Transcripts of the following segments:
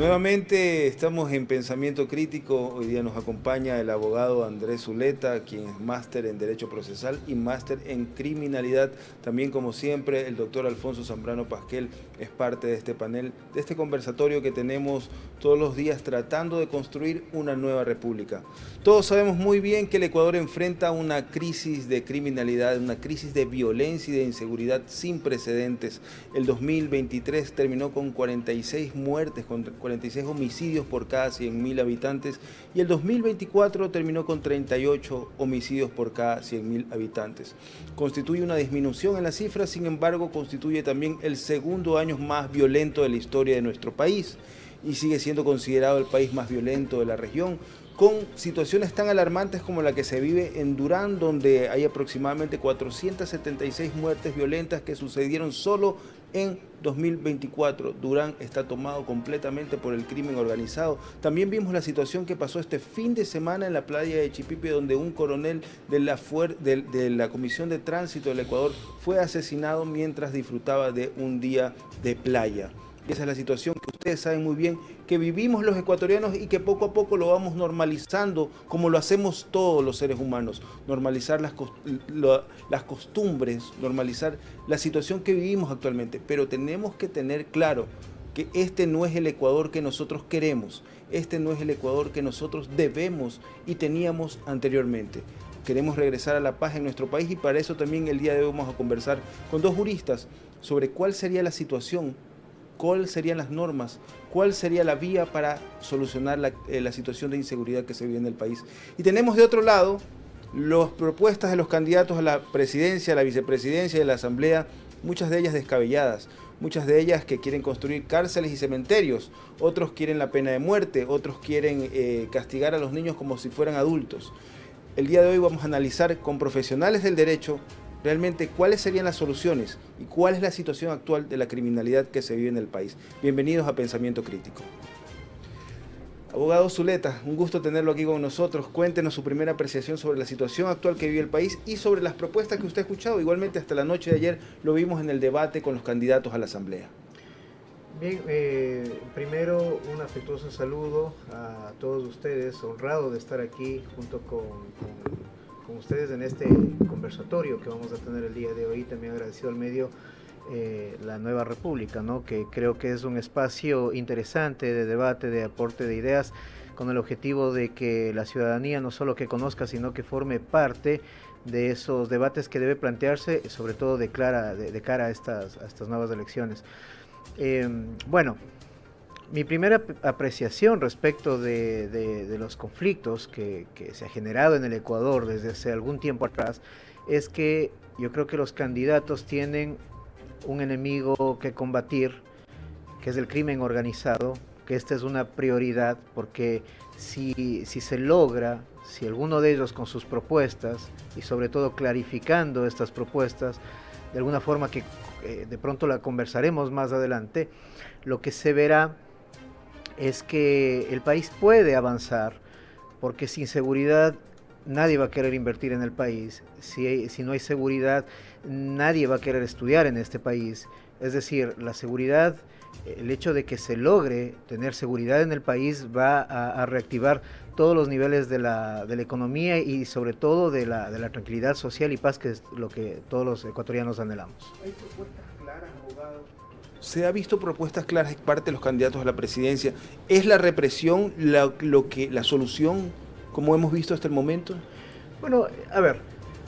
Nuevamente estamos en Pensamiento Crítico. Hoy día nos acompaña el abogado Andrés Zuleta, quien es máster en Derecho Procesal y máster en Criminalidad. También, como siempre, el doctor Alfonso Zambrano Pasquel es parte de este panel, de este conversatorio que tenemos todos los días tratando de construir una nueva república. Todos sabemos muy bien que el Ecuador enfrenta una crisis de criminalidad, una crisis de violencia y de inseguridad sin precedentes. El 2023 terminó con 46 muertes, con 46 homicidios por cada 100.000 habitantes, y el 2024 terminó con 38 homicidios por cada 100.000 habitantes. Constituye una disminución en las cifras, sin embargo, constituye también el segundo año más violento de la historia de nuestro país y sigue siendo considerado el país más violento de la región, con situaciones tan alarmantes como la que se vive en Durán, donde hay aproximadamente 476 muertes violentas que sucedieron solo en 2024. Durán está tomado completamente por el crimen organizado. También vimos la situación que pasó este fin de semana en la playa de Chipipe, donde un coronel de la Comisión de Tránsito del Ecuador fue asesinado mientras disfrutaba de un día de playa. Y esa es la situación que ustedes saben muy bien que vivimos los ecuatorianos y que poco a poco lo vamos normalizando, como lo hacemos todos los seres humanos. Normalizar las costumbres, normalizar la situación que vivimos actualmente. Pero tenemos que tener claro que este no es el Ecuador que nosotros queremos. Este no es el Ecuador que nosotros debemos y teníamos anteriormente. Queremos regresar a la paz en nuestro país y para eso también el día de hoy vamos a conversar con dos juristas sobre cuál sería la situación, cuáles serían las normas, cuál sería la vía para solucionar la situación de inseguridad que se vive en el país. Y tenemos de otro lado las propuestas de los candidatos a la presidencia, a la vicepresidencia y a la asamblea, muchas de ellas descabelladas, muchas de ellas que quieren construir cárceles y cementerios, otros quieren la pena de muerte, otros quieren castigar a los niños como si fueran adultos. El día de hoy vamos a analizar con profesionales del derecho realmente cuáles serían las soluciones y cuál es la situación actual de la criminalidad que se vive en el país. Bienvenidos a Pensamiento Crítico. Abogado Zuleta, un gusto tenerlo aquí con nosotros. Cuéntenos su primera apreciación sobre la situación actual que vive el país y sobre las propuestas que usted ha escuchado. Igualmente, hasta la noche de ayer lo vimos en el debate con los candidatos a la Asamblea. Bien, primero un afectuoso saludo a todos ustedes, honrado de estar aquí junto con ustedes en este conversatorio que vamos a tener el día de hoy. También agradecido al medio La Nueva República, ¿no? Que creo que es un espacio interesante de debate, de aporte de ideas, con el objetivo de que la ciudadanía no solo que conozca, sino que forme parte de esos debates que debe plantearse, sobre todo de cara a estas nuevas elecciones. Bueno, mi primera apreciación respecto de los conflictos que se ha generado en el Ecuador desde hace algún tiempo atrás es que yo creo que los candidatos tienen un enemigo que combatir, que es el crimen organizado, que esta es una prioridad, porque si se logra, si alguno de ellos con sus propuestas, y sobre todo clarificando estas propuestas, de alguna forma que de pronto la conversaremos más adelante, lo que se verá es que el país puede avanzar, porque sin seguridad nadie va a querer invertir en el país, si no hay seguridad nadie va a querer estudiar en este país. Es decir, la seguridad, el hecho de que se logre tener seguridad en el país va a reactivar todos los niveles de la economía y sobre todo de la tranquilidad social y paz, que es lo que todos los ecuatorianos anhelamos. ¿Hay propuestas claras, abogado? Se ha visto propuestas claras de parte de los candidatos a la presidencia. ¿Es la represión la solución, como hemos visto hasta el momento? Bueno, a ver,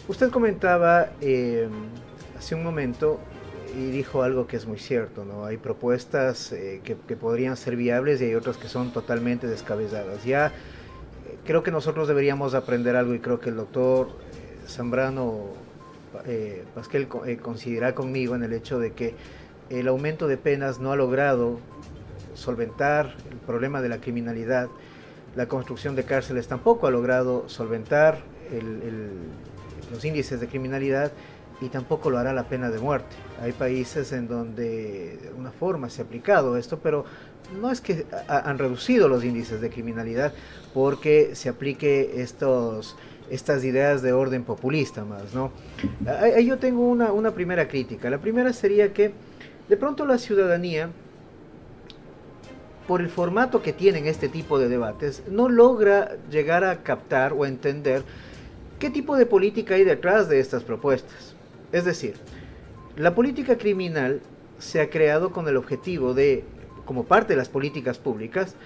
usted comentaba hace un momento y dijo algo que es muy cierto, ¿no? Hay propuestas que podrían ser viables y hay otras que son totalmente descabelladas. Ya creo que nosotros deberíamos aprender algo y creo que el doctor Zambrano Pasquel coincidirá conmigo en el hecho de que el aumento de penas no ha logrado solventar el problema de la criminalidad. La construcción de cárceles tampoco ha logrado solventar los índices de criminalidad y tampoco lo hará la pena de muerte. Hay países en donde de alguna forma se ha aplicado esto, pero no es que han reducido los índices de criminalidad porque se aplique estas ideas de orden populista más, ¿no? Ahí yo tengo una primera crítica. La primera sería que de pronto la ciudadanía por el formato que tienen este tipo de debates, no logra llegar a captar o entender qué tipo de política hay detrás de estas propuestas. Es decir, la política criminal se ha creado con el objetivo de, como parte de las políticas públicas,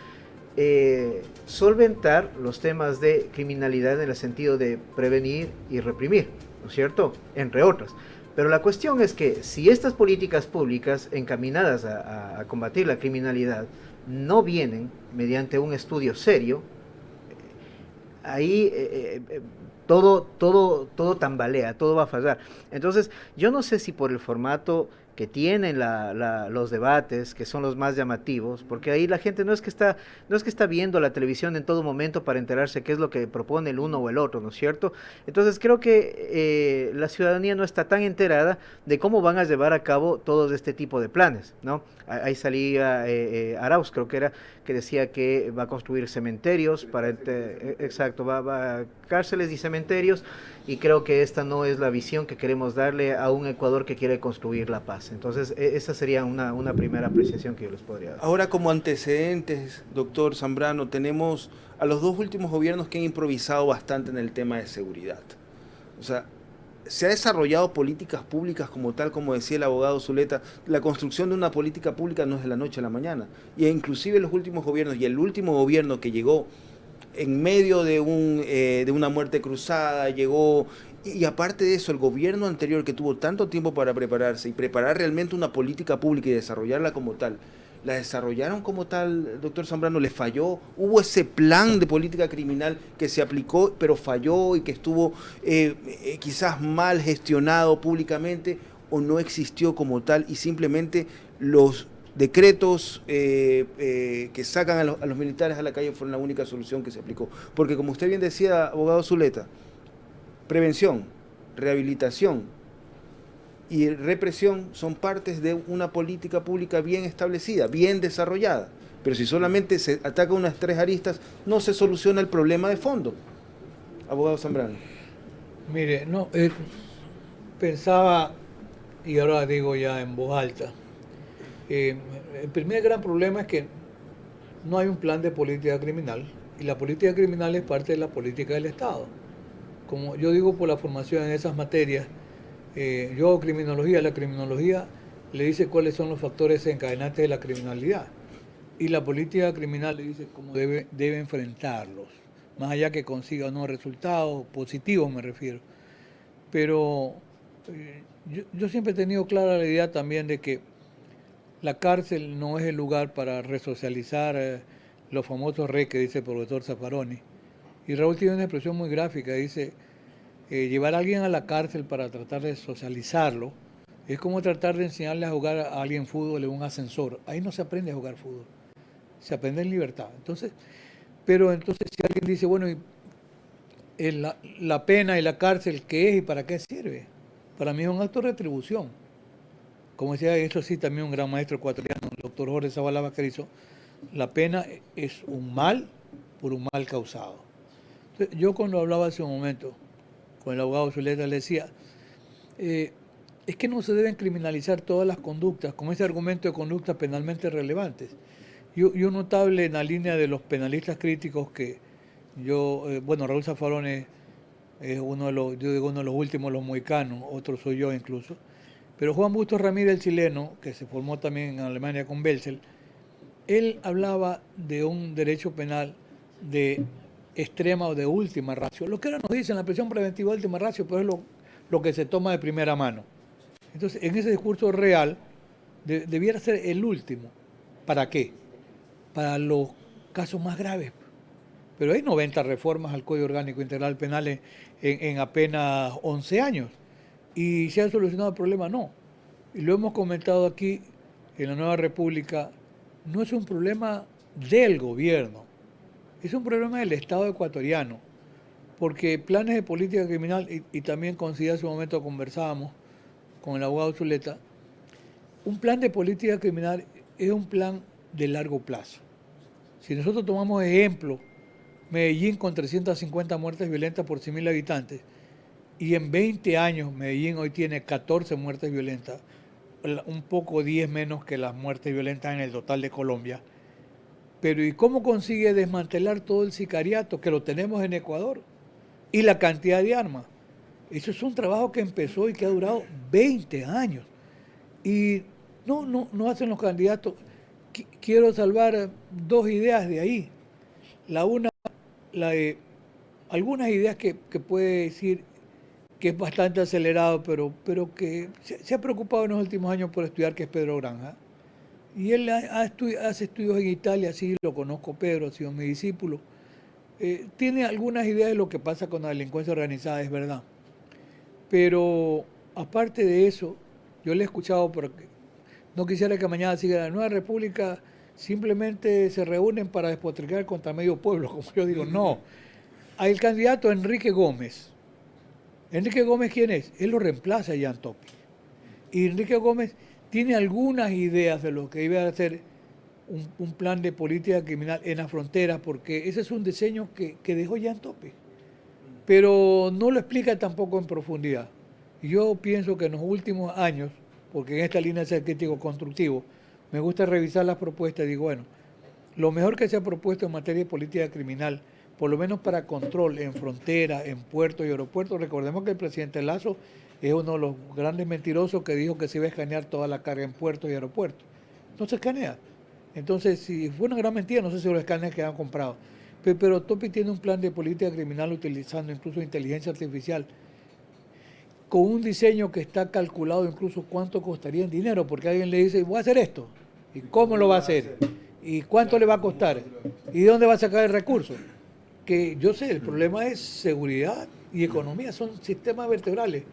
solventar los temas de criminalidad en el sentido de prevenir y reprimir, ¿no es cierto? Entre otras. Pero la cuestión es que si estas políticas públicas encaminadas a combatir la criminalidad no vienen mediante un estudio serio, ahí todo tambalea, todo va a fallar. Entonces, yo no sé si por el formato que tienen los debates, que son los más llamativos, porque ahí la gente no es que está viendo la televisión en todo momento para enterarse qué es lo que propone el uno o el otro, ¿no es cierto? Entonces creo que la ciudadanía no está tan enterada de cómo van a llevar a cabo todos este tipo de planes, ¿no? Ahí salía Arauz, creo que era, que decía que va a construir cementerios exacto, va cárceles y cementerios, y creo que esta no es la visión que queremos darle a un Ecuador que quiere construir la paz. Entonces, esa sería una primera apreciación que yo les podría dar. Ahora, como antecedentes, doctor Zambrano, tenemos a los dos últimos gobiernos que han improvisado bastante en el tema de seguridad. O sea, se ha desarrollado políticas públicas como tal, como decía el abogado Zuleta. La construcción de una política pública no es de la noche a la mañana. Y inclusive los últimos gobiernos, y el último gobierno que llegó en medio de una muerte cruzada, llegó, y aparte de eso, el gobierno anterior que tuvo tanto tiempo para prepararse y preparar realmente una política pública y desarrollarla como tal, la desarrollaron como tal, doctor Zambrano, le falló. Hubo ese plan de política criminal que se aplicó, pero falló y que estuvo quizás mal gestionado públicamente, o no existió como tal y simplemente los decretos que sacan a los militares a la calle fueron la única solución que se aplicó. Porque como usted bien decía, abogado Zuleta, prevención, rehabilitación y represión son partes de una política pública bien establecida, bien desarrollada. Pero si solamente se ataca unas tres aristas, no se soluciona el problema de fondo. Abogado Zambrano. Mire, no, pensaba, y ahora digo ya en voz alta, el primer gran problema es que no hay un plan de política criminal, y la política criminal es parte de la política del Estado. Como yo digo por la formación en esas materias, yo hago criminología, la criminología le dice cuáles son los factores desencadenantes de la criminalidad, y la política criminal le dice cómo debe enfrentarlos, más allá que consiga unos resultados positivos, me refiero. Pero yo siempre he tenido clara la idea también de que la cárcel no es el lugar para resocializar los famosos RE que dice el profesor Zaffaroni. Y Raúl tiene una expresión muy gráfica, dice, llevar a alguien a la cárcel para tratar de socializarlo es como tratar de enseñarle a jugar a alguien fútbol en un ascensor. Ahí no se aprende a jugar fútbol, se aprende en libertad. Entonces, pero entonces si alguien dice, bueno, la pena y la cárcel, ¿qué es y para qué sirve? Para mí es un acto de retribución. Como decía, eso sí, también un gran maestro ecuatoriano, el doctor Jorge Zavala Vaquerizo, la pena es un mal por un mal causado. Entonces, yo cuando hablaba hace un momento con el abogado Zuleta le decía, es que no se deben criminalizar todas las conductas con ese argumento de conductas penalmente relevantes. Y un notable en la línea de los penalistas críticos que bueno, Raúl Zaffaroni es uno de los, yo digo uno de los últimos, los mohicanos, otro soy yo incluso, pero Juan Bustos Ramírez, el chileno, que se formó también en Alemania con Belzel, él hablaba de un derecho penal de extrema o de última ratio. Lo que ahora nos dicen la prisión preventiva de última ratio, pero es lo que se toma de primera mano. Entonces, en ese discurso real, debiera ser el último. ¿Para qué? Para los casos más graves. Pero hay 90 reformas al Código Orgánico Integral Penal en apenas 11 años. ¿Y se ha solucionado el problema? No. Y lo hemos comentado aquí en la Nueva República, no es un problema del gobierno, es un problema del Estado ecuatoriano, porque planes de política criminal, y también considero hace un momento conversábamos con el abogado Zuleta, un plan de política criminal es un plan de largo plazo. Si nosotros tomamos ejemplo, Medellín con 350 muertes violentas por 100.000 habitantes, y en 20 años Medellín hoy tiene 14 muertes violentas, un poco 10 menos que las muertes violentas en el total de Colombia. pero ¿y cómo consigue desmantelar todo el sicariato que lo tenemos en Ecuador? Y la cantidad de armas. Eso es un trabajo que empezó y que ha durado 20 años. Y no hacen los candidatos. Quiero salvar dos ideas de ahí. La una, la de algunas ideas que puede decir que es bastante acelerado, pero que se ha preocupado en los últimos años por estudiar, que es Pedro Granja. Y él hace estudios en Italia, sí, lo conozco, Pedro, ha sido mi discípulo. Tiene algunas ideas de lo que pasa con la delincuencia organizada, es verdad. Pero aparte de eso, yo le he escuchado, porque no quisiera que mañana siga la Nueva República, simplemente se reúnen para despotricar contra medio pueblo, como yo digo. No, hay el candidato Enrique Gómez. ¿Enrique Gómez quién es? Él lo reemplaza a Jan Topi. Y Enrique Gómez tiene algunas ideas de lo que iba a ser un plan de política criminal en la frontera, porque ese es un diseño que dejó Jan Topi. Pero no lo explica tampoco en profundidad. Yo pienso que en los últimos años, porque en esta línea de ser crítico constructivo, me gusta revisar las propuestas y digo, bueno, lo mejor que se ha propuesto en materia de política criminal, por lo menos para control en frontera, en puertos y aeropuertos. Recordemos que el presidente Lazo es uno de los grandes mentirosos que dijo que se iba a escanear toda la carga en puertos y aeropuertos. No se escanea. Entonces, si fue una gran mentira, no sé si los escáneres que han comprado. Pero Topi tiene un plan de política criminal utilizando incluso inteligencia artificial, con un diseño que está calculado incluso cuánto costaría en dinero, porque alguien le dice, voy a hacer esto, ¿y cómo lo va a hacer? ¿Y cuánto le va a costar? ¿Y de dónde va a sacar el recurso? Que yo sé, el problema es seguridad y economía, son sistemas vertebrales,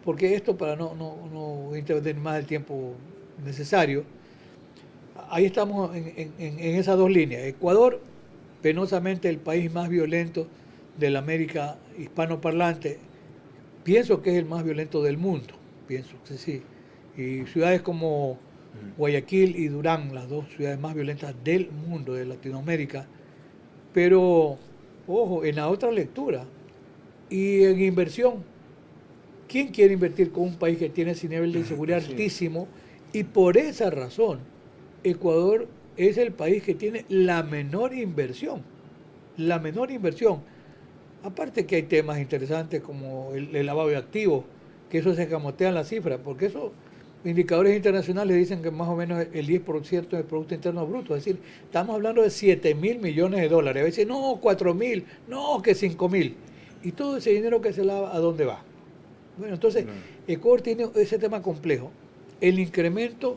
porque esto, para no intervenir más el tiempo necesario, ahí estamos en esas dos líneas. Ecuador, penosamente el país más violento de la América hispanoparlante, pienso que es el más violento del mundo, pienso que sí. Y ciudades como Guayaquil y Durán, las dos ciudades más violentas del mundo, de Latinoamérica. Pero, ojo, en la otra lectura, y en inversión, ¿quién quiere invertir con un país que tiene ese nivel de inseguridad altísimo? Y por esa razón, Ecuador es el país que tiene la menor inversión. La menor inversión. Aparte que hay temas interesantes como el lavado de activos, que eso se escamotean las cifras, porque eso, indicadores internacionales dicen que más o menos el 10% del Producto Interno Bruto, es decir, estamos hablando de 7.000 millones de dólares, a veces no, 4.000, no, que 5.000, y todo ese dinero que se lava, ¿a dónde va? Bueno, entonces, Ecuador tiene ese tema complejo, el incremento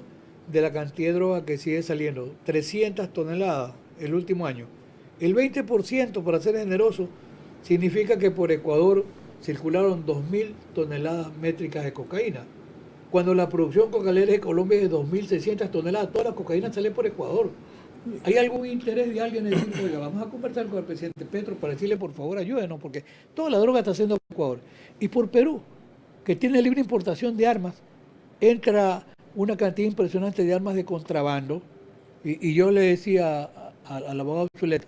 de la cantidad de droga que sigue saliendo, 300 toneladas el último año, el 20%, para ser generoso, significa que por Ecuador circularon 2.000 toneladas métricas de cocaína. Cuando la producción cocalera de Colombia es de 2.600 toneladas, toda la cocaína sale por Ecuador. ¿Hay algún interés de alguien en decir, oiga, vamos a conversar con el presidente Petro para decirle, por favor, ayúdenos, porque toda la droga está haciendo por Ecuador? Y por Perú, que tiene libre importación de armas, entra una cantidad impresionante de armas de contrabando. Y yo le decía al abogado Zuleta,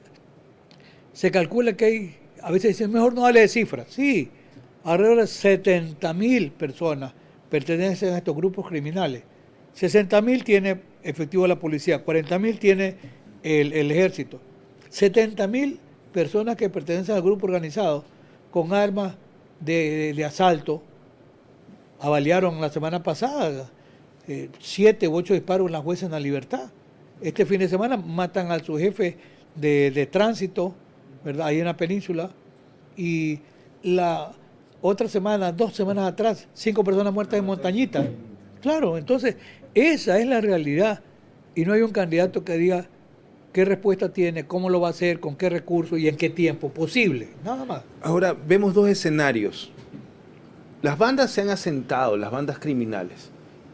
se calcula que hay, a veces dicen, mejor no hable de cifras. Sí, alrededor de 70.000 personas pertenecen a estos grupos criminales. 60.000 tiene efectivo la policía, 40.000 tiene el ejército. 70.000 personas que pertenecen al grupo organizado con armas de asalto. Avaliaron la semana pasada 7 u 8 disparos en la Jueza en la Libertad. Este fin de semana matan a su jefe de tránsito, ¿verdad? Ahí en la península. Y la otra semana, 2 semanas atrás, 5 personas muertas en Montañita. Claro, entonces esa es la realidad. Y no hay un candidato que diga qué respuesta tiene, cómo lo va a hacer, con qué recursos y en qué tiempo posible. Nada más. Ahora, vemos dos escenarios. Las bandas se han asentado, las bandas criminales.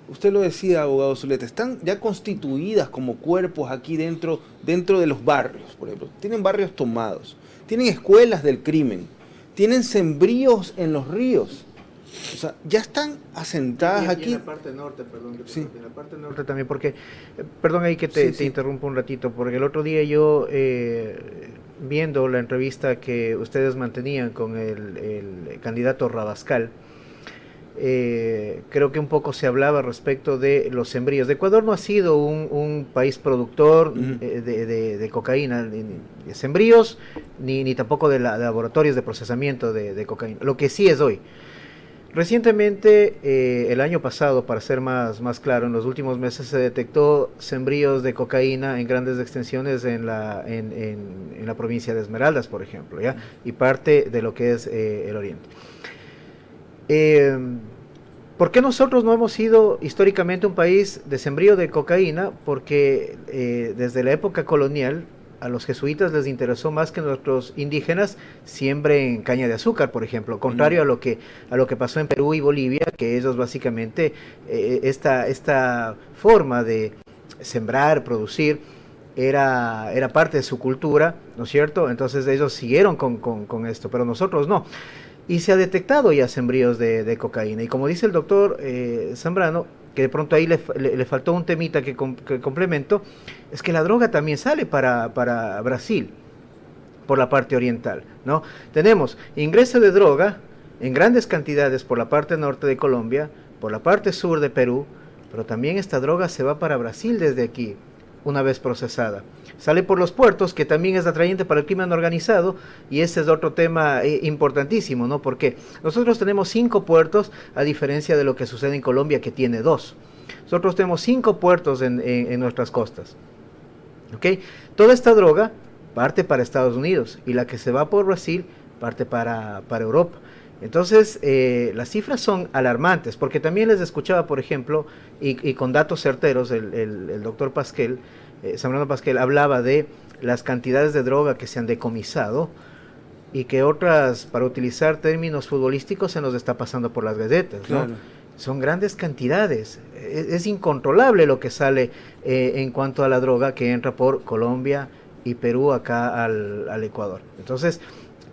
Usted lo decía, abogado Zuleta, están ya constituidas como cuerpos aquí dentro de los barrios, por ejemplo. Tienen barrios tomados, tienen escuelas del crimen, tienen sembríos en los ríos. O sea, ya están asentadas aquí. En la parte norte, perdón, sí. En la parte norte también, porque, perdón ahí que te interrumpo un ratito, porque el otro día yo, viendo la entrevista que ustedes mantenían con el candidato Rabascal, creo que un poco se hablaba respecto de los sembríos. Ecuador no ha sido un país productor de cocaína, de sembríos, ni tampoco de laboratorios de procesamiento de cocaína. Lo que sí es hoy. Recientemente, el año pasado, para ser más claro, en los últimos meses se detectó sembríos de cocaína en grandes extensiones en la provincia de Esmeraldas, por ejemplo, ¿ya? Y parte de lo que es el oriente. ¿Por qué nosotros no hemos sido históricamente un país de sembrío de cocaína? Porque desde la época colonial a los jesuitas les interesó más que nuestros indígenas siembren caña de azúcar, por ejemplo, contrario a lo que pasó en Perú y Bolivia, que ellos básicamente esta forma de sembrar, producir, era parte de su cultura, ¿no es cierto? Entonces ellos siguieron con esto, pero nosotros no. Y se ha detectado ya sembríos de cocaína. Y como dice el doctor Zambrano, que de pronto ahí le faltó un temita que complemento, es que la droga también sale para Brasil, por la parte oriental, ¿no? Tenemos ingreso de droga en grandes cantidades por la parte norte de Colombia, por la parte sur de Perú, pero también esta droga se va para Brasil desde aquí, una vez procesada. Sale por los puertos, que también es atrayente para el crimen organizado, y ese es otro tema importantísimo, ¿no? Porque nosotros tenemos 5 puertos, a diferencia de lo que sucede en Colombia, que tiene 2. Nosotros tenemos 5 puertos en nuestras costas. ¿Ok? Toda esta droga parte para Estados Unidos, y la que se va por Brasil parte para Europa. Entonces, las cifras son alarmantes, porque también les escuchaba, por ejemplo, y con datos certeros, el doctor Pasquel, Zambrano Pasquel, hablaba de las cantidades de droga que se han decomisado, y que otras, para utilizar términos futbolísticos, se nos está pasando por las galletas, ¿no? Claro. Son grandes cantidades, es incontrolable lo que sale en cuanto a la droga que entra por Colombia y Perú acá al Ecuador. Entonces,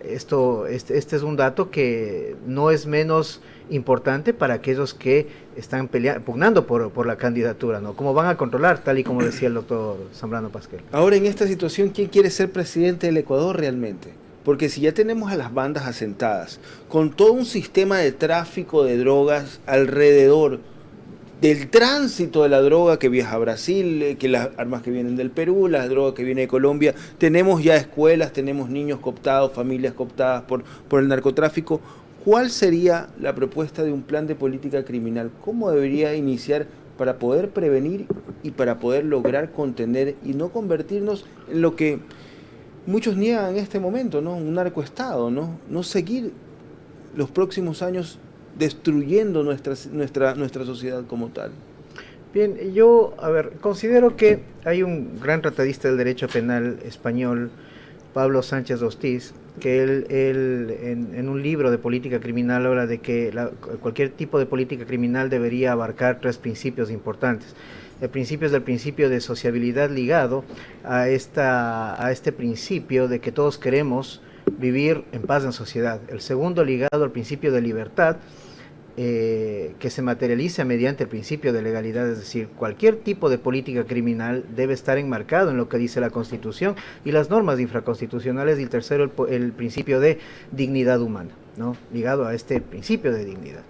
este es un dato que no es menos importante para aquellos que están pugnando por la candidatura, ¿no? ¿Cómo van a controlar, tal y como decía el doctor Zambrano Pasquel? Ahora, en esta situación, ¿quién quiere ser presidente del Ecuador realmente? Porque si ya tenemos a las bandas asentadas, con todo un sistema de tráfico de drogas alrededor del tránsito de la droga que viaja a Brasil, que las armas que vienen del Perú, las drogas que vienen de Colombia, tenemos ya escuelas, tenemos niños cooptados, familias cooptadas por el narcotráfico. ¿Cuál sería la propuesta de un plan de política criminal? ¿Cómo debería iniciar para poder prevenir y para poder lograr contener y no convertirnos en lo que muchos niegan en este momento, ¿no? Un narcoestado, ¿no? No seguir los próximos años destruyendo nuestra sociedad como tal. Bien, yo, considero que hay un gran tratadista del derecho penal español, Pablo Sánchez Hostiz, que él en un libro de política criminal habla de que cualquier tipo de política criminal debería abarcar 3 principios importantes. El principio es el principio de sociabilidad ligado a este principio de que todos queremos vivir en paz en sociedad. El segundo ligado al principio de libertad, que se materializa mediante el principio de legalidad, es decir, cualquier tipo de política criminal debe estar enmarcado en lo que dice la Constitución y las normas infraconstitucionales, y el tercero, el principio de dignidad humana, ¿no? Ligado a este principio de dignidad.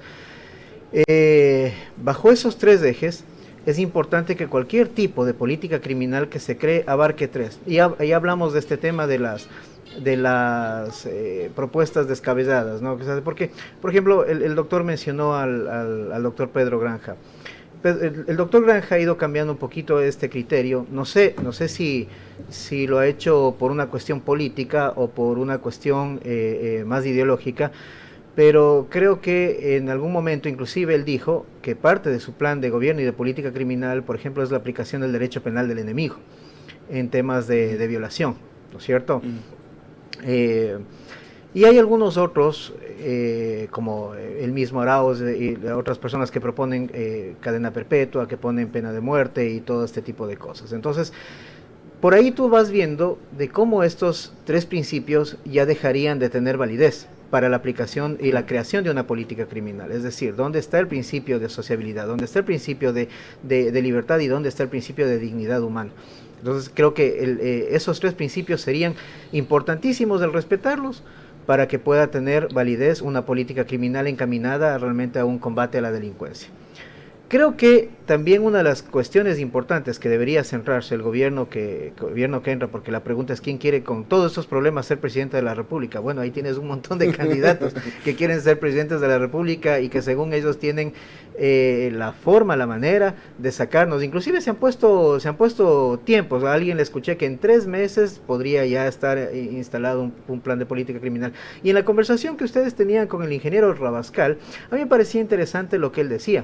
Bajo esos 3 ejes, es importante que cualquier tipo de política criminal que se cree abarque 3. Y ya hablamos de este tema de las propuestas descabelladas, ¿no? Porque, por ejemplo, el doctor mencionó al doctor Pedro Granja. El doctor Granja ha ido cambiando un poquito este criterio. No sé si lo ha hecho por una cuestión política o por una cuestión más ideológica, pero creo que en algún momento inclusive él dijo que parte de su plan de gobierno y de política criminal, por ejemplo, es la aplicación del derecho penal del enemigo en temas de violación, ¿no es cierto? Y hay algunos otros, como el mismo Arauz y otras personas que proponen cadena perpetua, que ponen pena de muerte y todo este tipo de cosas. Entonces, por ahí tú vas viendo de cómo estos 3 principios ya dejarían de tener validez para la aplicación y la creación de una política criminal. Es decir, ¿dónde está el principio de sociabilidad? ¿Dónde está el principio de libertad? ¿Y dónde está el principio de dignidad humana? Entonces creo que esos 3 principios serían importantísimos el respetarlos, para que pueda tener validez una política criminal encaminada realmente a un combate a la delincuencia. Creo que también una de las cuestiones importantes que debería centrarse el gobierno que entra, porque la pregunta es quién quiere con todos estos problemas ser presidente de la República. Bueno, ahí tienes un montón de candidatos que quieren ser presidentes de la República y que según ellos tienen la forma, la manera de sacarnos. Inclusive se han puesto tiempos. A alguien le escuché que en 3 meses podría ya estar instalado un plan de política criminal. Y en la conversación que ustedes tenían con el ingeniero Rabascal, a mí me parecía interesante lo que él decía.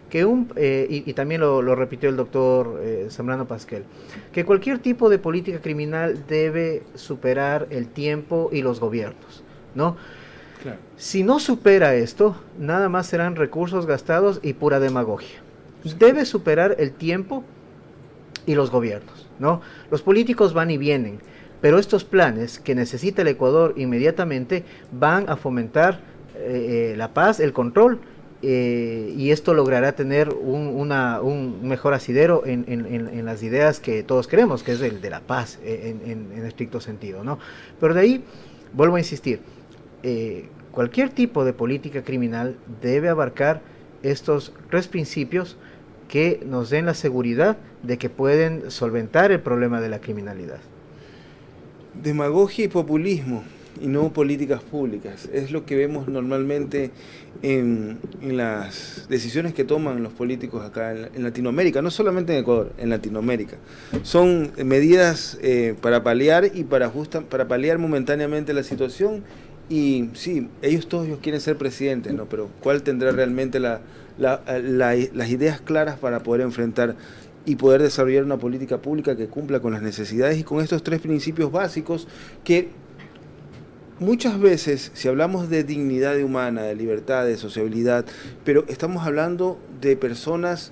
Que y también lo repitió el doctor Zambrano Pasquel, que cualquier tipo de política criminal debe superar el tiempo y los gobiernos, ¿no? Claro. Si no supera esto, nada más serán recursos gastados y pura demagogia. Sí. Debe superar el tiempo y los gobiernos, ¿no? Los políticos van y vienen, pero estos planes que necesita el Ecuador inmediatamente van a fomentar la paz, el control, y esto logrará tener un mejor asidero en las ideas que todos queremos, que es el de la paz en estricto sentido, ¿no? Pero de ahí, vuelvo a insistir, cualquier tipo de política criminal debe abarcar estos 3 principios que nos den la seguridad de que pueden solventar el problema de la criminalidad. Demagogia y populismo, y no políticas públicas. Es lo que vemos normalmente en las decisiones que toman los políticos acá en Latinoamérica, no solamente en Ecuador, en Latinoamérica. Son medidas para paliar y para paliar momentáneamente la situación. Y sí, todos ellos quieren ser presidentes, ¿no? Pero ¿cuál tendrá realmente las ideas claras para poder enfrentar y poder desarrollar una política pública que cumpla con las necesidades y con estos 3 principios básicos que muchas veces, si hablamos de dignidad humana, de libertad, de sociabilidad, pero estamos hablando de personas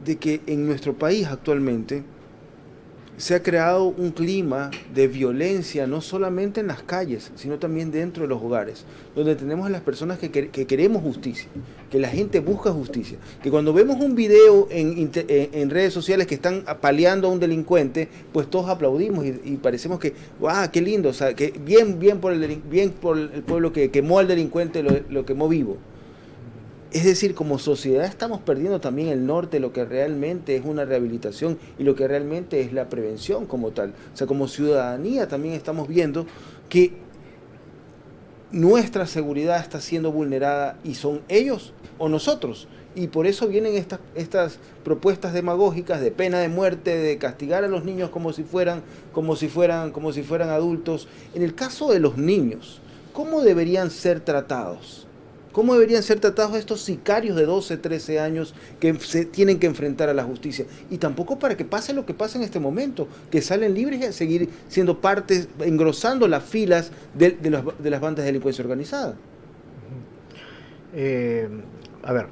de que en nuestro país actualmente se ha creado un clima de violencia, no solamente en las calles, sino también dentro de los hogares, donde tenemos a las personas que queremos justicia, que la gente busca justicia, que cuando vemos un video en redes sociales que están apaleando a un delincuente, pues todos aplaudimos y parecemos que, ¡guau, qué lindo! O sea, que bien por el pueblo que quemó al delincuente, lo quemó vivo. Es decir, como sociedad estamos perdiendo también el norte de lo que realmente es una rehabilitación y lo que realmente es la prevención como tal. O sea, como ciudadanía también estamos viendo que nuestra seguridad está siendo vulnerada y son ellos o nosotros. Y por eso vienen estas propuestas demagógicas de pena de muerte, de castigar a los niños como si fueran adultos. En el caso de los niños, ¿cómo deberían ser tratados? ¿Cómo deberían ser tratados estos sicarios de 12, 13 años que se tienen que enfrentar a la justicia? Y tampoco para que pase lo que pasa en este momento, que salen libres y a seguir siendo parte, engrosando las filas de las bandas de delincuencia organizada. A ver,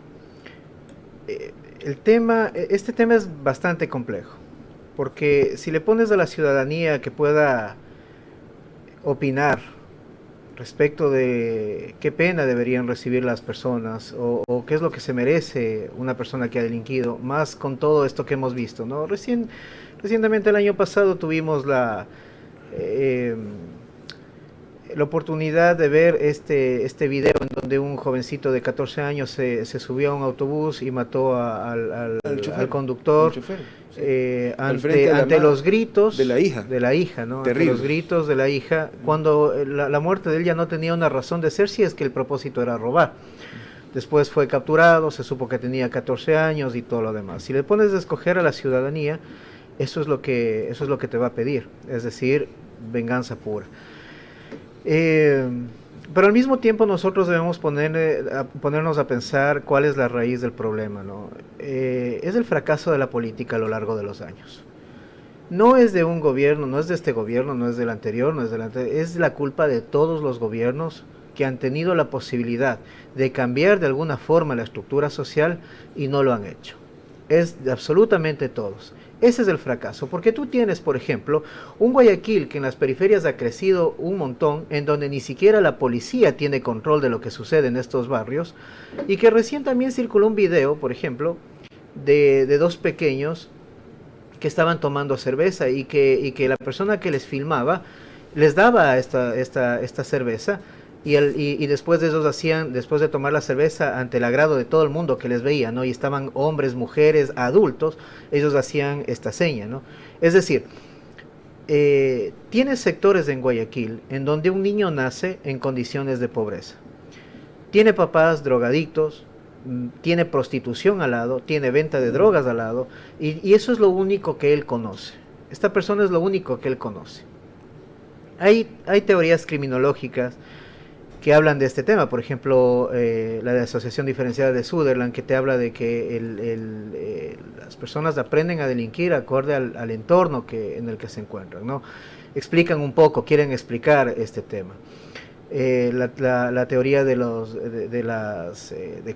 este tema es bastante complejo, porque si le pones a la ciudadanía que pueda opinar respecto de qué pena deberían recibir las personas o qué es lo que se merece una persona que ha delinquido, más con todo esto que hemos visto, ¿no? Recientemente el año pasado tuvimos la oportunidad de ver este video en donde un jovencito de 14 años se subió a un autobús y mató al conductor. Ante los gritos de la hija, ¿no? Ante los gritos de la hija, cuando la muerte de él ya no tenía una razón de ser si es que el propósito era robar. Después fue capturado, se supo que tenía 14 años y todo lo demás. Si le pones a escoger a la ciudadanía, eso es lo que te va a pedir, es decir, venganza pura. Pero al mismo tiempo nosotros debemos ponernos a pensar cuál es la raíz del problema, ¿no? Es el fracaso de la política a lo largo de los años. No es de un gobierno, no es de este gobierno, no es del anterior, es la culpa de todos los gobiernos que han tenido la posibilidad de cambiar de alguna forma la estructura social y no lo han hecho. Es de absolutamente todos. Ese es el fracaso, porque tú tienes, por ejemplo, un Guayaquil que en las periferias ha crecido un montón, en donde ni siquiera la policía tiene control de lo que sucede en estos barrios, y que recién también circuló un video, por ejemplo, de 2 pequeños que estaban tomando cerveza y que la persona que les filmaba les daba esta cerveza y después de ellos después de tomar la cerveza ante el agrado de todo el mundo que les veía, ¿no? Y estaban hombres, mujeres, adultos, ellos hacían esta seña, ¿no? Es decir, tiene sectores en Guayaquil en donde un niño nace en condiciones de pobreza. Tiene papás drogadictos, tiene prostitución al lado, tiene venta de drogas al lado, y eso es lo único que él conoce. Esta persona es lo único que él conoce. Hay teorías criminológicas que hablan de este tema, por ejemplo, la de Asociación Diferenciada de Sutherland, que te habla de que las personas aprenden a delinquir acorde al entorno en el que se encuentran, ¿no? Explican un poco, quieren explicar este tema. La teoría de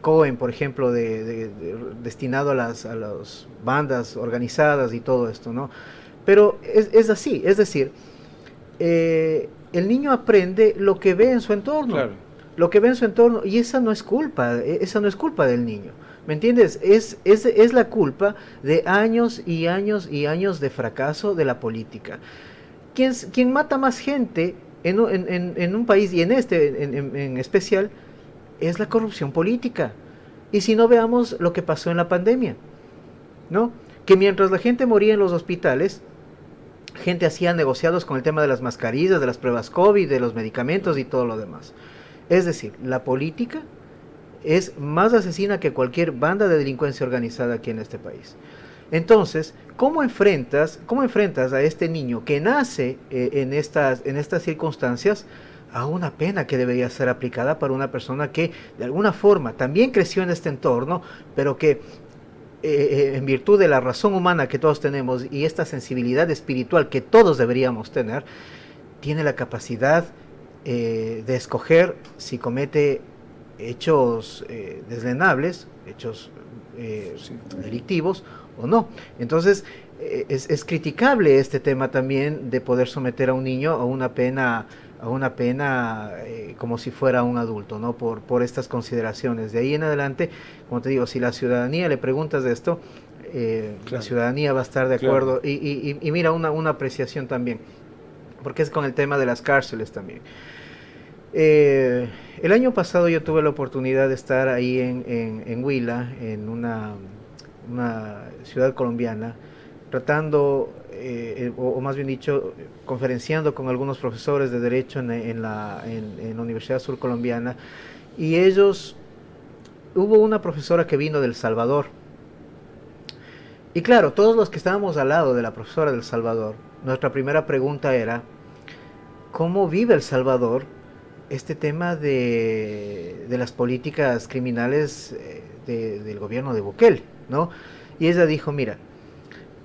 Cohen, por ejemplo, destinado a las bandas organizadas y todo esto, ¿no? Pero es así, es decir, el niño aprende lo que ve en su entorno, claro, lo que ve en su entorno, y esa no es culpa del niño, ¿me entiendes? Es la culpa de años y años y años de fracaso de la política. Quien mata más gente en un país, y en especial, es la corrupción política. Y si no, veamos lo que pasó en la pandemia, ¿no? Que mientras la gente moría en los hospitales, gente hacía negociados con el tema de las mascarillas, de las pruebas COVID, de los medicamentos y todo lo demás. Es decir, la política es más asesina que cualquier banda de delincuencia organizada aquí en este país. Entonces, ¿cómo enfrentas a este niño que nace en estas circunstancias a una pena que debería ser aplicada para una persona que de alguna forma también creció en este entorno, pero que en virtud de la razón humana que todos tenemos y esta sensibilidad espiritual que todos deberíamos tener, tiene la capacidad de escoger si comete hechos deslenables, hechos delictivos o no? Entonces es criticable este tema también de poder someter a un niño a una pena como si fuera un adulto, ¿no? Por estas consideraciones. De ahí en adelante, como te digo, si la ciudadanía le preguntas de esto, claro, la ciudadanía va a estar de acuerdo. Claro. Y mira, una apreciación también, porque es con el tema de las cárceles también. El año pasado yo tuve la oportunidad de estar ahí en Huila, en una ciudad colombiana, tratando, o más bien dicho, conferenciando con algunos profesores de Derecho en la Universidad Sur Colombiana, y hubo una profesora que vino del Salvador, y claro, todos los que estábamos al lado de la profesora del Salvador, nuestra primera pregunta era, ¿cómo vive El Salvador este tema de las políticas criminales del gobierno de Bukele, ¿no? Y ella dijo, mira,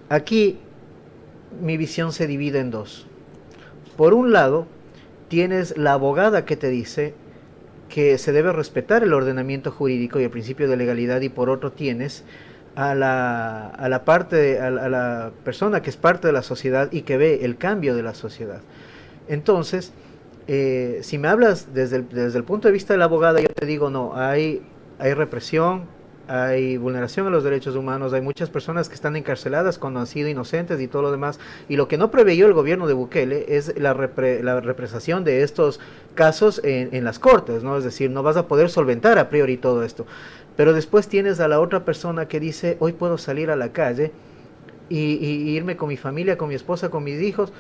aquí mi visión se divide en dos. Por un lado, tienes la abogada que te dice que se debe respetar el ordenamiento jurídico y el principio de legalidad, y por otro tienes a la persona que es parte de la sociedad y que ve el cambio de la sociedad. Entonces, si me hablas desde el punto de vista de la abogada, yo te digo, no, hay represión, hay vulneración a los derechos humanos, hay muchas personas que están encarceladas cuando han sido inocentes y todo lo demás, y lo que no preveyó el gobierno de Bukele es la represación de estos casos en las cortes, ¿no? Es decir, no vas a poder solventar a priori todo esto, pero después tienes a la otra persona que dice, hoy puedo salir a la calle y irme con mi familia, con mi esposa, con mis hijos,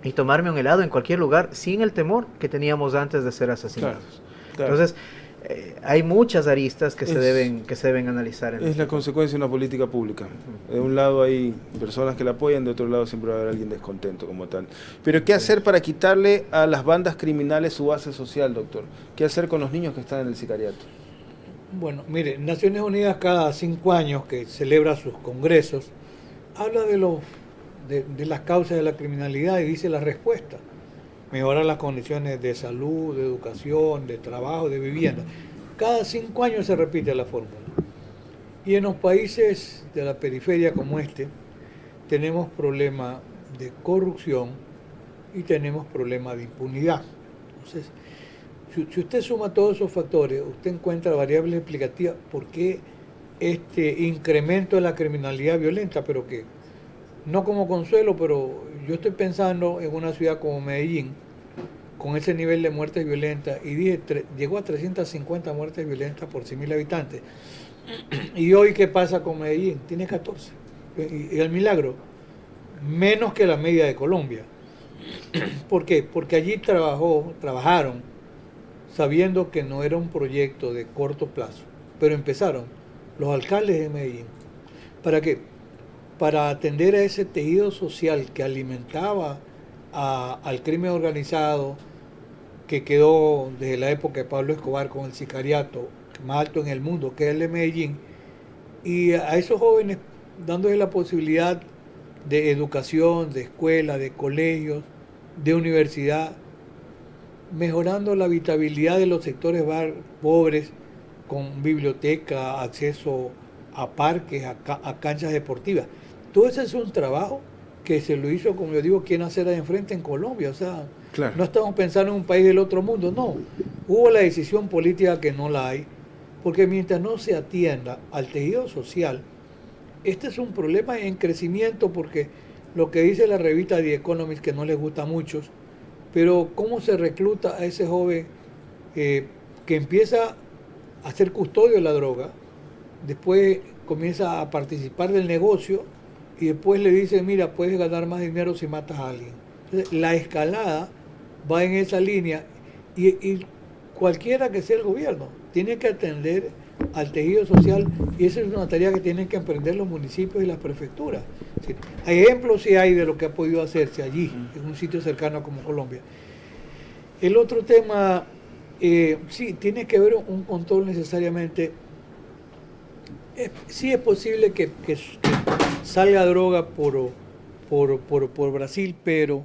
y tomarme un helado en cualquier lugar sin el temor que teníamos antes de ser asesinados. Claro, claro. Entonces, hay muchas aristas que se deben analizar. Es la consecuencia de una política pública. De un lado hay personas que la apoyan, de otro lado siempre va a haber alguien descontento como tal. Pero ¿qué hacer para quitarle a las bandas criminales su base social, doctor? ¿Qué hacer con los niños que están en el sicariato? Bueno, mire, Naciones Unidas cada 5 años que celebra sus congresos, habla de las causas de la criminalidad y dice la respuesta: mejorar las condiciones de salud, de educación, de trabajo, de vivienda. Cada 5 años se repite la fórmula. Y en los países de la periferia como este, tenemos problemas de corrupción y tenemos problemas de impunidad. Entonces, si usted suma todos esos factores, usted encuentra variables explicativas por qué este incremento de la criminalidad violenta, pero que no como consuelo, pero yo estoy pensando en una ciudad como Medellín, con ese nivel de muertes violentas, y dije, llegó a 350 muertes violentas por 100.000 habitantes. Y hoy, ¿qué pasa con Medellín? Tiene 14. Y el milagro, menos que la media de Colombia. ¿Por qué? Porque allí trabajaron sabiendo que no era un proyecto de corto plazo, pero empezaron los alcaldes de Medellín. ¿Para qué? Para atender a ese tejido social que alimentaba al crimen organizado, que quedó desde la época de Pablo Escobar con el sicariato más alto en el mundo, que es el de Medellín, y a esos jóvenes dándoles la posibilidad de educación, de escuela, de colegios, de universidad, mejorando la habitabilidad de los sectores pobres con biblioteca, acceso a parques, a canchas deportivas. Todo ese es un trabajo que se lo hizo, como yo digo, quien hacer de enfrente en Colombia. O sea, claro, no estamos pensando en un país del otro mundo, no. Hubo la decisión política que no la hay, porque mientras no se atienda al tejido social, este es un problema en crecimiento, porque lo que dice la revista The Economist, que no les gusta a muchos, pero cómo se recluta a ese joven que empieza a ser custodio de la droga, después comienza a participar del negocio y después le dicen, mira, puedes ganar más dinero si matas a alguien. Entonces, la escalada va en esa línea y cualquiera que sea el gobierno tiene que atender al tejido social, y esa es una tarea que tienen que emprender los municipios y las prefecturas. Es decir, ejemplos sí hay de lo que ha podido hacerse allí, en un sitio cercano como Colombia. El otro tema, sí, tiene que haber un control necesariamente. Sí es posible que salga droga por Brasil, pero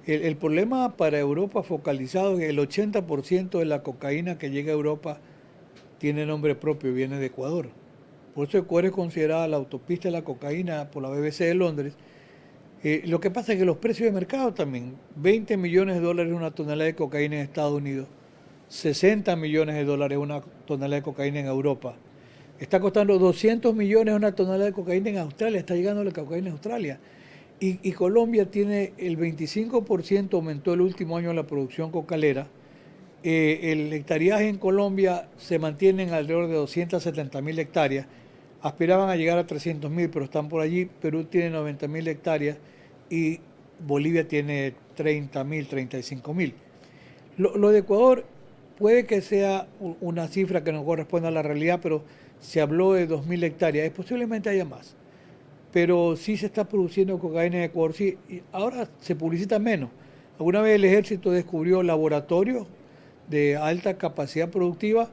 el problema para Europa focalizado es el 80% de la cocaína que llega a Europa tiene nombre propio y viene de Ecuador. Por eso Ecuador es considerada la autopista de la cocaína por la BBC de Londres. Lo que pasa es que los precios de mercado también, 20 millones de dólares una tonelada de cocaína en Estados Unidos, 60 millones de dólares una tonelada de cocaína en Europa. Está costando 200 millones una tonelada de cocaína en Australia, está llegando la cocaína en Australia. Y Colombia tiene el 25%, aumentó el último año la producción cocalera. El hectareaje en Colombia se mantiene en alrededor de 270.000 hectáreas. Aspiraban a llegar a 300.000, pero están por allí. Perú tiene 90.000 hectáreas y Bolivia tiene 30.000, 35.000. Lo de Ecuador puede que sea una cifra que no corresponda a la realidad, pero se habló de 2.000 hectáreas. Posiblemente haya más, pero sí se está produciendo cocaína en Ecuador. Sí, y ahora se publicita menos. Alguna vez el ejército descubrió laboratorios de alta capacidad productiva,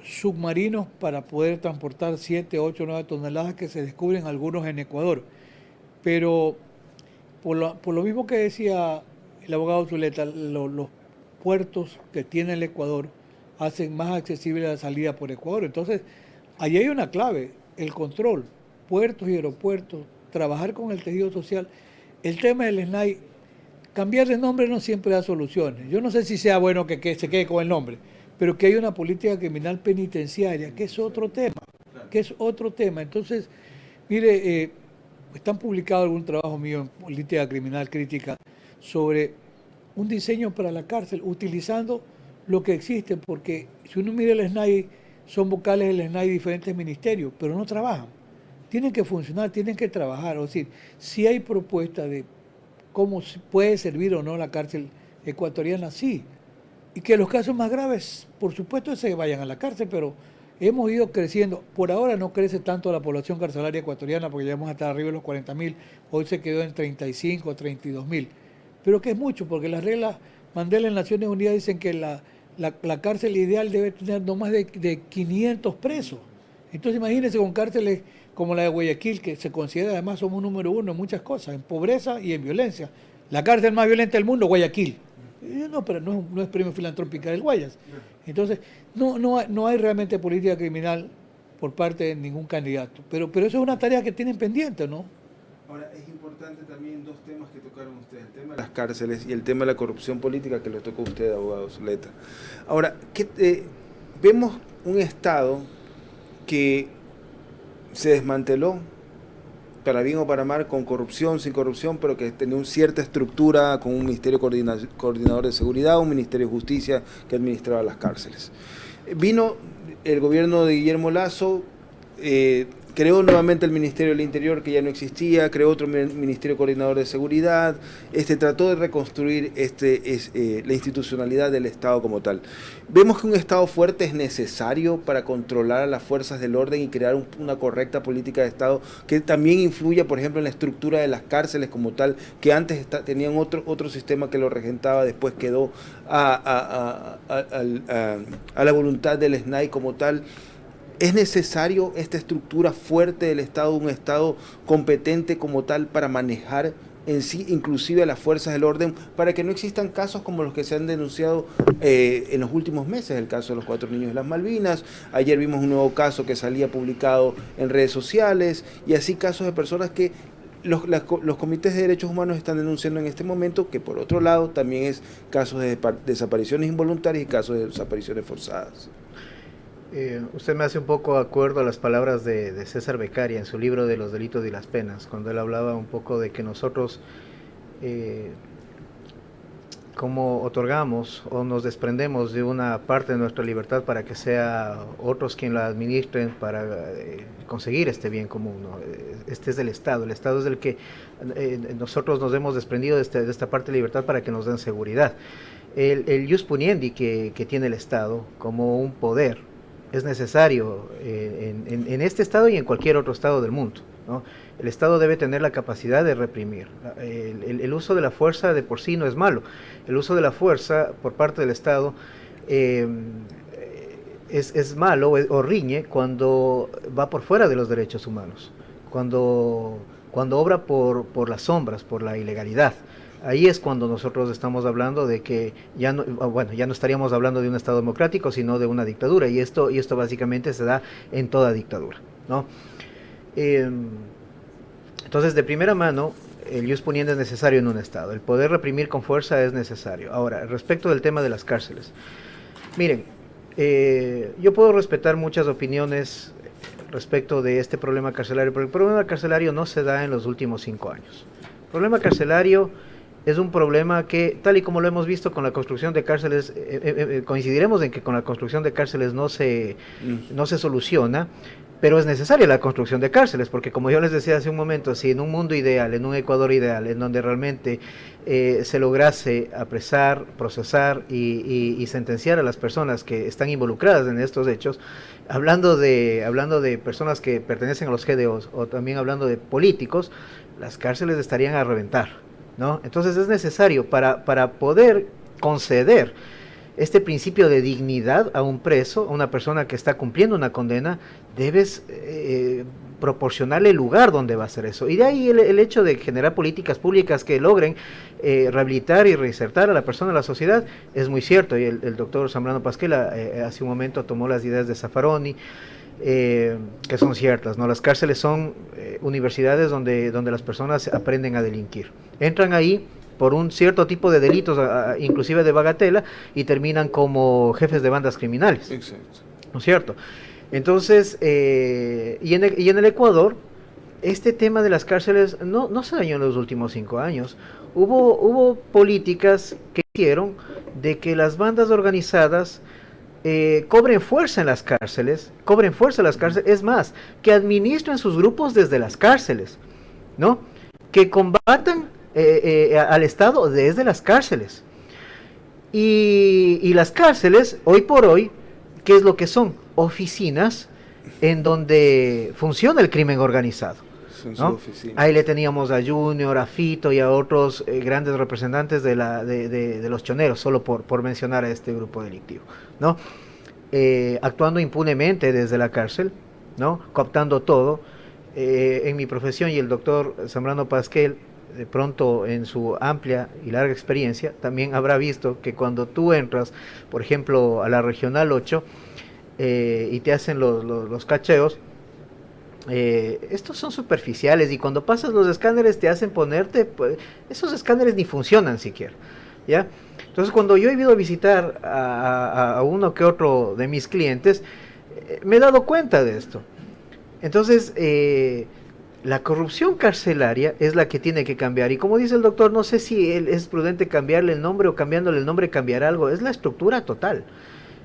submarinos para poder transportar 7, 8, 9 toneladas, que se descubren algunos en Ecuador. Pero por lo mismo que decía el abogado Zuleta, los puertos que tiene el Ecuador hacen más accesible la salida por Ecuador. Entonces, ahí hay una clave, el control, puertos y aeropuertos, trabajar con el tejido social. El tema del SNAI, cambiar de nombre no siempre da soluciones. Yo no sé si sea bueno que se quede con el nombre, pero que hay una política criminal penitenciaria, que es otro tema, Entonces, mire, están publicados algún trabajo mío en política criminal crítica sobre un diseño para la cárcel, utilizando lo que existe, porque si uno mira el SNAI, son vocales del SNAI diferentes ministerios, pero no trabajan. Tienen que funcionar, tienen que trabajar. Es decir, si hay propuestas de cómo puede servir o no la cárcel ecuatoriana, sí. Y que los casos más graves, por supuesto, se vayan a la cárcel, pero hemos ido creciendo. Por ahora no crece tanto la población carcelaria ecuatoriana, porque ya vamos a estar arriba de los 40.000. Hoy se quedó en 35 o 32.000. Pero que es mucho, porque las reglas Mandela en Naciones Unidas dicen que la cárcel ideal debe tener no más de 500 presos. Entonces imagínense con cárceles como la de Guayaquil, que se considera además somos número uno en muchas cosas, en pobreza y en violencia. La cárcel más violenta del mundo, Guayaquil. No, pero no es premio filantrópica del Guayas. Entonces, no hay realmente política criminal por parte de ningún candidato. Pero eso es una tarea que tienen pendiente, ¿no? Ahora, es importante también dos temas que tocaron ustedes, el tema de las cárceles y el tema de la corrupción política, que le tocó a usted, abogado Zuleta. Ahora, vemos un Estado que se desmanteló para bien o para mal, con corrupción, sin corrupción, pero que tenía una cierta estructura, con un ministerio coordinador de seguridad, un ministerio de justicia que administraba las cárceles. Vino el gobierno de Guillermo Lasso, creó nuevamente el Ministerio del Interior, que ya no existía, creó otro Ministerio Coordinador de Seguridad, trató de reconstruir la institucionalidad del Estado como tal. Vemos que un Estado fuerte es necesario para controlar a las fuerzas del orden y crear una correcta política de Estado que también influya, por ejemplo, en la estructura de las cárceles como tal, que antes tenían otro sistema que lo regentaba, después quedó a la voluntad del SNAI como tal. ¿Es necesario esta estructura fuerte del Estado, un Estado competente como tal para manejar en sí, inclusive a las fuerzas del orden, para que no existan casos como los que se han denunciado en los últimos meses, el caso de los 4 niños de las Malvinas? Ayer vimos un nuevo caso que salía publicado en redes sociales, y así casos de personas que los comités de derechos humanos están denunciando en este momento, que por otro lado también es casos de desapariciones involuntarias y casos de desapariciones forzadas. Usted me hace un poco acuerdo a las palabras de César Beccaria en su libro de los delitos y las penas, cuando él hablaba un poco de que nosotros como otorgamos o nos desprendemos de una parte de nuestra libertad para que sea otros quien la administren para conseguir este bien común, ¿no? Este es del Estado, el Estado es el que nosotros nos hemos desprendido de esta parte de libertad para que nos den seguridad. El ius puniendi que tiene el Estado como un poder es necesario en este Estado y en cualquier otro Estado del mundo, ¿no? El Estado debe tener la capacidad de reprimir. El uso de la fuerza de por sí no es malo. El uso de la fuerza por parte del Estado es malo o riñe cuando va por fuera de los derechos humanos, cuando obra por las sombras, por la ilegalidad. Ahí es cuando nosotros estamos hablando de que ya no estaríamos hablando de un Estado democrático, sino de una dictadura, y esto básicamente se da en toda dictadura, ¿no? Entonces, de primera mano, el ius puniendi es necesario en un Estado, el poder reprimir con fuerza es necesario. Ahora, respecto del tema de las cárceles, miren, yo puedo respetar muchas opiniones respecto de este problema carcelario, pero el problema carcelario no se da en los últimos 5 años. El problema carcelario es un problema que, tal y como lo hemos visto con la construcción de cárceles, coincidiremos en que con la construcción de cárceles no se soluciona, pero es necesaria la construcción de cárceles, porque como yo les decía hace un momento, si en un mundo ideal, en un Ecuador ideal, en donde realmente se lograse apresar, procesar y sentenciar a las personas que están involucradas en estos hechos, hablando de personas que pertenecen a los GDOs o también hablando de políticos, las cárceles estarían a reventar, ¿no? Entonces es necesario para poder conceder este principio de dignidad a un preso, a una persona que está cumpliendo una condena, debes proporcionarle el lugar donde va a hacer eso. Y de ahí el hecho de generar políticas públicas que logren rehabilitar y reinsertar a la persona en la sociedad es muy cierto. Y el doctor Zambrano Pasquel hace un momento tomó las ideas de Zaffaroni, que son ciertas, ¿no? Las cárceles son universidades donde las personas aprenden a delinquir. Entran ahí por un cierto tipo de delitos, inclusive de bagatela, y terminan como jefes de bandas criminales. Exacto. ¿No es cierto? Entonces, y en el Ecuador, este tema de las cárceles no se dañó en los últimos 5 años. Hubo políticas que hicieron de que las bandas organizadas cobren fuerza en las cárceles, es más, que administren sus grupos desde las cárceles, ¿no? Que combatan al Estado desde las cárceles. Y las cárceles, hoy por hoy, ¿qué es lo que son? Oficinas en donde funciona el crimen organizado, ¿no? Ahí le teníamos a Junior, a Fito y a otros grandes representantes de los choneros, solo por mencionar a este grupo delictivo, ¿no? Actuando impunemente desde la cárcel, ¿no? Cooptando todo. En mi profesión, y el doctor Zambrano Pasquel, de pronto en su amplia y larga experiencia, también habrá visto que cuando tú entras, por ejemplo, a la Regional 8 y te hacen los cacheos, estos son superficiales, y cuando pasas los escáneres te hacen ponerte, pues, esos escáneres ni funcionan siquiera, ¿ya? Entonces, cuando yo he ido a visitar a uno que otro de mis clientes, me he dado cuenta de esto. Entonces, La corrupción carcelaria es la que tiene que cambiar. Y como dice el doctor, no sé si es prudente cambiarle el nombre o cambiándole el nombre cambiar algo. Es la estructura total.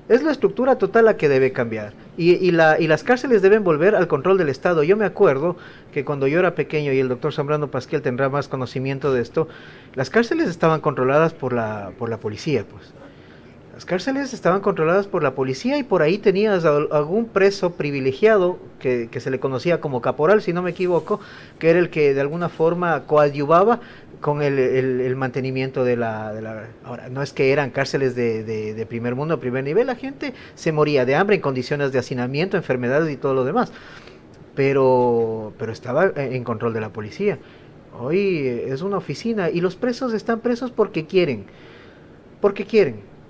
Es la estructura total la que debe cambiar. Y las cárceles deben volver al control del Estado. Yo me acuerdo que cuando yo era pequeño, y el doctor Zambrano Pasquiel tendrá más conocimiento de esto, las cárceles estaban controladas por la policía, pues. Las cárceles estaban controladas por la policía y por ahí tenías algún preso privilegiado que se le conocía como caporal, si no me equivoco, que era el que de alguna forma coadyuvaba con el mantenimiento de la... Ahora, no es que eran cárceles de primer mundo, primer nivel, la gente se moría de hambre en condiciones de hacinamiento, enfermedades y todo lo demás, pero estaba en control de la policía. Hoy es una oficina y los presos están presos porque quieren,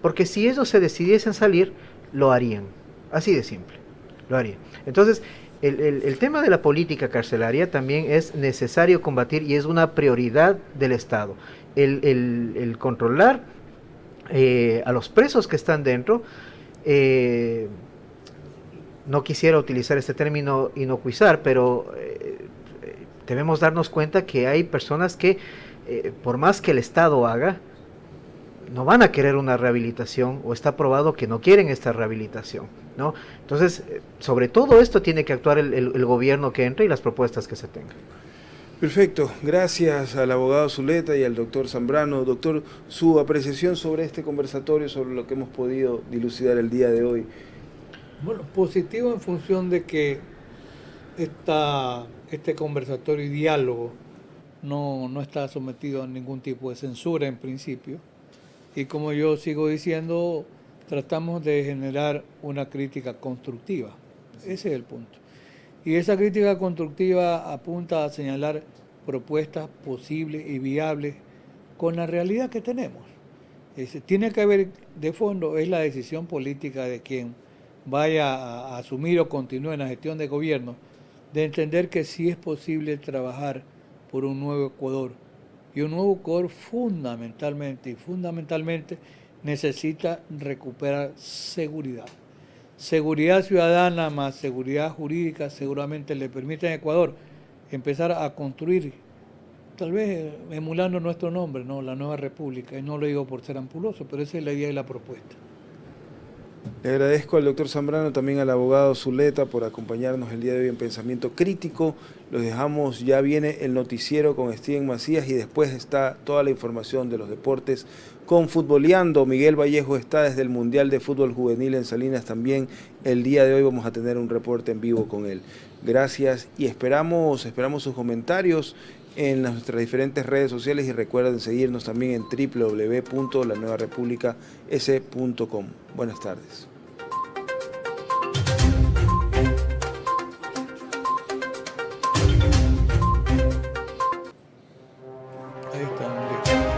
porque si ellos se decidiesen salir, lo harían, así de simple, lo harían. Entonces, el tema de la política carcelaria también es necesario combatir y es una prioridad del Estado. El controlar a los presos que están dentro, no quisiera utilizar este término inocuizar, pero debemos darnos cuenta que hay personas que, por más que el Estado haga, no van a querer una rehabilitación o está probado que no quieren esta rehabilitación, ¿no? Entonces, sobre todo esto tiene que actuar el gobierno que entre y las propuestas que se tengan. Perfecto, gracias al abogado Zuleta y al doctor Zambrano. Doctor, su apreciación sobre este conversatorio, sobre lo que hemos podido dilucidar el día de hoy. Bueno, positivo en función de que este conversatorio y diálogo no está sometido a ningún tipo de censura en principio. Y como yo sigo diciendo, tratamos de generar una crítica constructiva. Ese es el punto. Y esa crítica constructiva apunta a señalar propuestas posibles y viables con la realidad que tenemos. Tiene que haber, de fondo, es la decisión política de quien vaya a asumir o continúe en la gestión de gobierno, de entender que sí es posible trabajar por un nuevo Ecuador. Y un nuevo Ecuador fundamentalmente necesita recuperar seguridad. Seguridad ciudadana más seguridad jurídica seguramente le permite a Ecuador empezar a construir, tal vez emulando nuestro nombre, ¿no? La nueva república. Y no lo digo por ser ampuloso, pero esa es la idea y la propuesta. Le agradezco al doctor Zambrano, también al abogado Zuleta por acompañarnos el día de hoy en Pensamiento Crítico. Los dejamos, ya viene el noticiero con Steven Macías y después está toda la información de los deportes con Futboleando. Miguel Vallejo está desde el Mundial de Fútbol Juvenil en Salinas también. El día de hoy vamos a tener un reporte en vivo con él. Gracias y esperamos sus comentarios en nuestras diferentes redes sociales y recuerden seguirnos también en www.lanuevarepublicas.com. Buenas tardes. Ahí está.